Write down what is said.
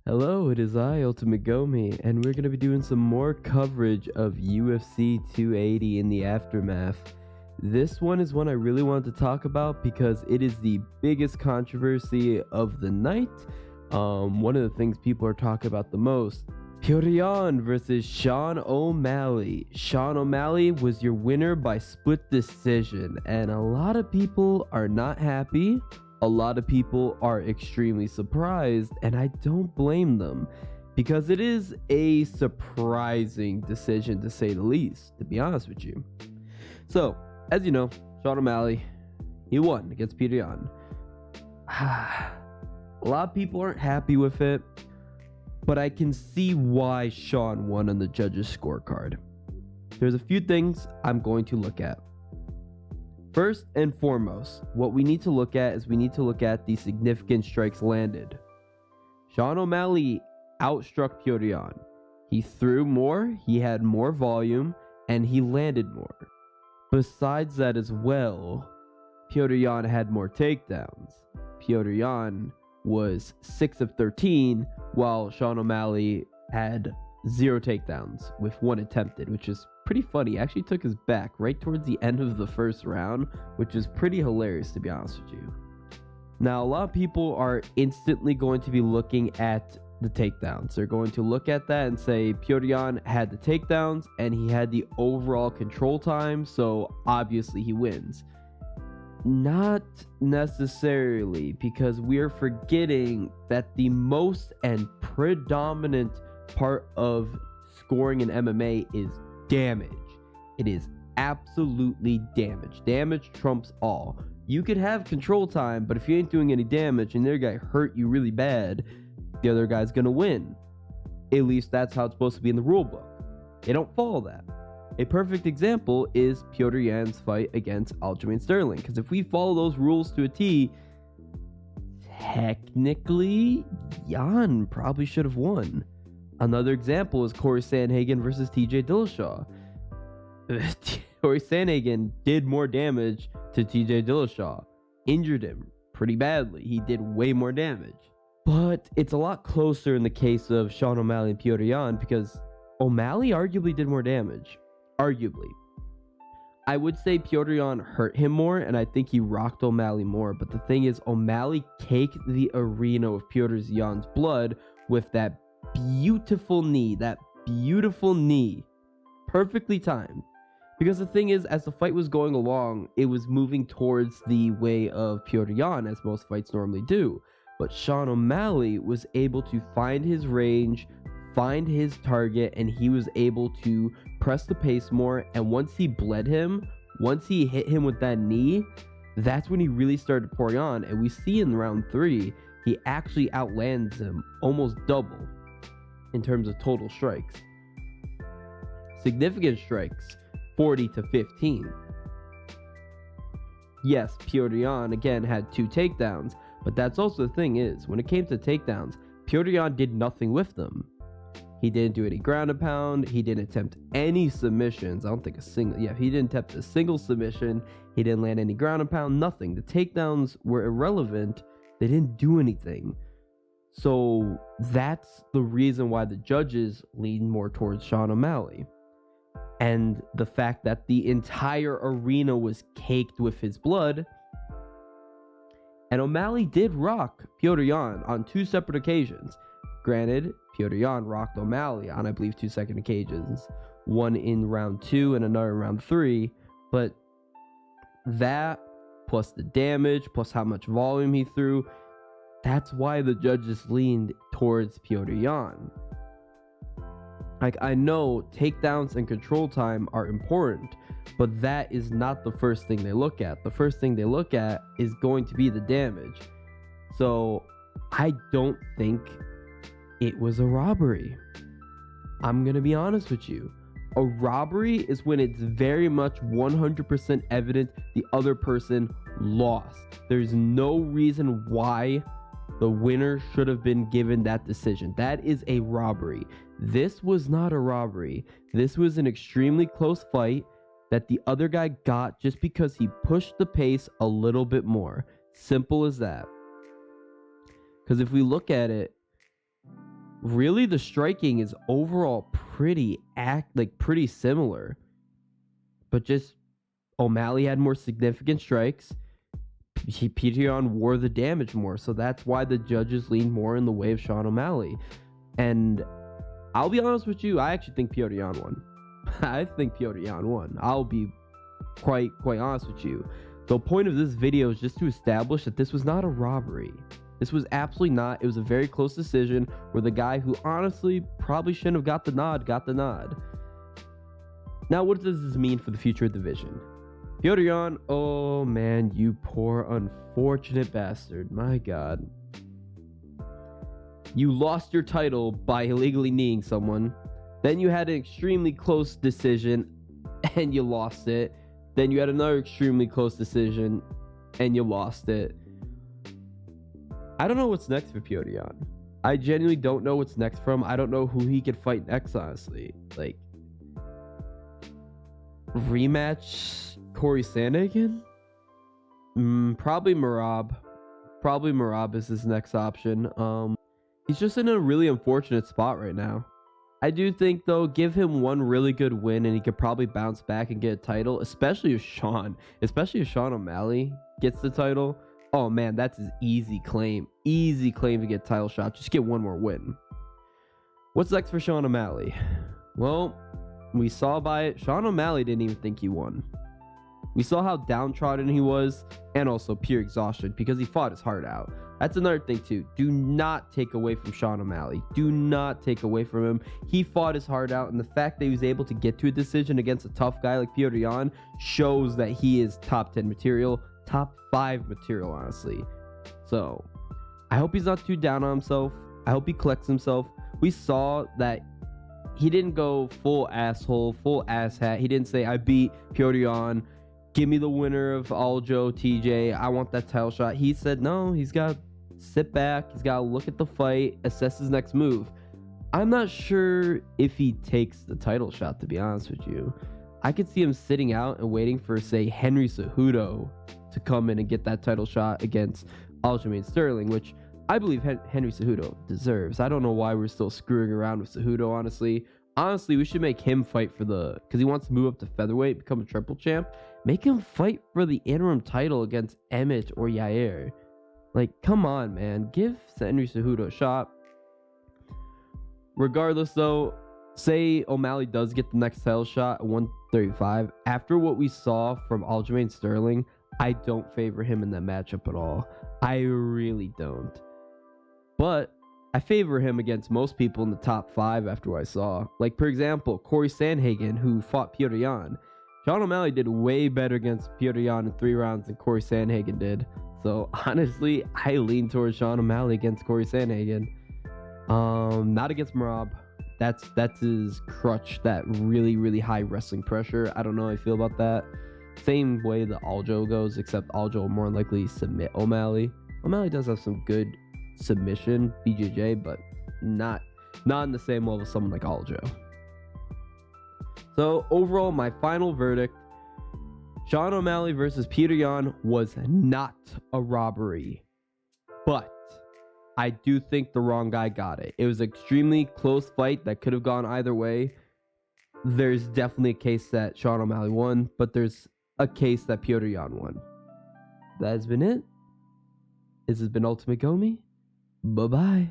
Hello, it is I, Ultimate Gomi, and we're going to be doing some more coverage of UFC 280 in the aftermath. This one is one I really wanted to talk about because it is the biggest controversy of the night. One of the things people are talking about the most. Petr Yan versus Sean O'Malley. Sean O'Malley was your winner by split decision, and a lot of people are not happy. A lot of people are extremely surprised, and I don't blame them because it is a surprising decision to say the least, to be honest with you. So, as you know, Sean O'Malley, he won against Petr Yan. A lot of people aren't happy with it, but I can see why Sean won on the judges' scorecard. There's a few things I'm going to look at. First and foremost, what we need to look at is the significant strikes landed. Sean O'Malley outstruck Petr Yan. He threw more, he had more volume, and he landed more. Besides that as well, Petr Yan had more takedowns. Petr Yan was 6 of 13, while Sean O'Malley had 0 takedowns with 1 attempted, which is pretty funny. He actually took his back right towards the end of the first round, which is pretty hilarious, to be honest with you. Now, a lot of people are instantly going to be looking at the takedowns. They're going to look at that and say Petr Yan had the takedowns and he had the overall control time, so obviously he wins. Not necessarily, because we're forgetting that the most and predominant part of scoring in MMA is damage. It is absolutely damage. Damage trumps all. You could have control time, but if you ain't doing any damage and the other guy hurt you really bad, the other guy's gonna win. At least that's how it's supposed to be in the rule book. They don't follow that. A perfect example is Petr Yan's fight against Aljamain Sterling, because if we follow those rules to a T, technically Yan probably should have won. Another example is Corey Sandhagen versus TJ Dillashaw. Corey Sandhagen did more damage to TJ Dillashaw. Injured him pretty badly. He did way more damage. But it's a lot closer in the case of Sean O'Malley and Petr Yan because O'Malley arguably did more damage. Arguably. I would say Petr Yan hurt him more, and I think he rocked O'Malley more. But the thing is, O'Malley caked the arena with Petr Yan's blood with that beautiful knee, perfectly timed. Because the thing is, as the fight was going along, it was moving towards the way of Petr Yan, as most fights normally do. But Sean O'Malley was able to find his range, find his target, and he was able to press the pace more. And once he bled him, once he hit him with that knee, that's when he really started pouring on. And we see in round 3, he actually outlands him almost double in terms of total strikes. Significant strikes, 40 to 15. Yes, Petr Yan again had 2 takedowns, but that's also the thing is, when it came to takedowns, Petr Yan did nothing with them. He didn't do any ground and pound, he didn't attempt any submissions. I don't think he didn't attempt a single submission, he didn't land any ground and pound, nothing. The takedowns were irrelevant, they didn't do anything. So that's the reason why the judges lean more towards Sean O'Malley. And the fact that the entire arena was caked with his blood. And O'Malley did rock Petr Yan on 2 separate occasions. Granted, Petr Yan rocked O'Malley on, I believe, 2 separate occasions. One in round 2 and another in round 3. But that, plus the damage, plus how much volume he threw, that's why the judges leaned towards Petr Yan. Like, I know takedowns and control time are important, but that is not the first thing they look at. The first thing they look at is going to be the damage. So I don't think it was a robbery. I'm going to be honest with you. A robbery is when it's very much 100% evident the other person lost. There's no reason why the winner should have been given that decision. That is a robbery. This was not a robbery. This was an extremely close fight that the other guy got just because he pushed the pace a little bit more. Simple as that. Because if we look at it, really the striking is overall pretty similar, but just O'Malley had more significant strikes. Petr Yan wore the damage more, so that's why the judges lean more in the way of Sean O'Malley. And I'll be honest with you, I actually think Petr Yan won. I think Petr Yan won. I'll be quite honest with you. The point of this video is just to establish that this was not a robbery. This was absolutely not. It was a very close decision where the guy who honestly probably shouldn't have got the nod got the nod. Now, what does this mean for the future division? Petr Yan, oh man, you poor unfortunate bastard. My God. You lost your title by illegally kneeing someone. Then you had an extremely close decision and you lost it. Then you had another extremely close decision and you lost it. I don't know what's next for Petr Yan. I genuinely don't know what's next for him. I don't know who he could fight next, honestly. Like, rematch Corey Sandhagen? Probably Merab. Probably Merab is his next option. He's just in a really unfortunate spot right now. I do think, though, give him one really good win and he could probably bounce back and get a title, especially if Sean O'Malley gets the title. Oh man, that's his easy claim to get a title shot. Just get one more win. What's next for Sean O'Malley? Well, we saw by it, Sean O'Malley didn't even think he won. We saw how downtrodden he was and also pure exhaustion because he fought his heart out. That's another thing too. Do not take away from Sean O'Malley. Do not take away from him. He fought his heart out, and the fact that he was able to get to a decision against a tough guy like Petr Yan shows that he is top 10 material, top 5 material, honestly. So I hope he's not too down on himself. I hope he collects himself. We saw that he didn't go full asshole, full asshat. He didn't say, I beat Petr Yan. Give me the winner of Aljo, TJ. I want that title shot. He said, no, he's got to sit back. He's got to look at the fight, assess his next move. I'm not sure if he takes the title shot, to be honest with you. I could see him sitting out and waiting for, say, Henry Cejudo to come in and get that title shot against Aljamain Sterling, which I believe Henry Cejudo deserves. I don't know why we're still screwing around with Cejudo, honestly. Honestly, we should make him fight for because he wants to move up to featherweight, become a triple champ. Make him fight for the interim title against Emmett or Yair. Like, come on, man. Give Henry Cejudo a shot. Regardless, though, say O'Malley does get the next title shot at 135. After what we saw from Aljamain Sterling, I don't favor him in that matchup at all. I really don't. But I favor him against most people in the top 5 after what I saw. Like, for example, Corey Sandhagen, who fought Petr Yan. Sean O'Malley did way better against Petr Yan in 3 rounds than Corey Sandhagen did. So, honestly, I lean towards Sean O'Malley against Corey Sandhagen. Not against Merab. That's his crutch, that really high wrestling pressure. I don't know how I feel about that. Same way that Aljo goes, except Aljo will more likely submit O'Malley. O'Malley does have some good submission BJJ, but not in the same level as someone like Aljo. So overall, my final verdict: Sean O'Malley versus Petr Yan was not a robbery, but I do think the wrong guy got it. It was an extremely close fight that could have gone either way. There's definitely a case that Sean O'Malley won, but there's a case that Petr Yan won. That has been it. This has been Ultimate Gomi. Bye-bye.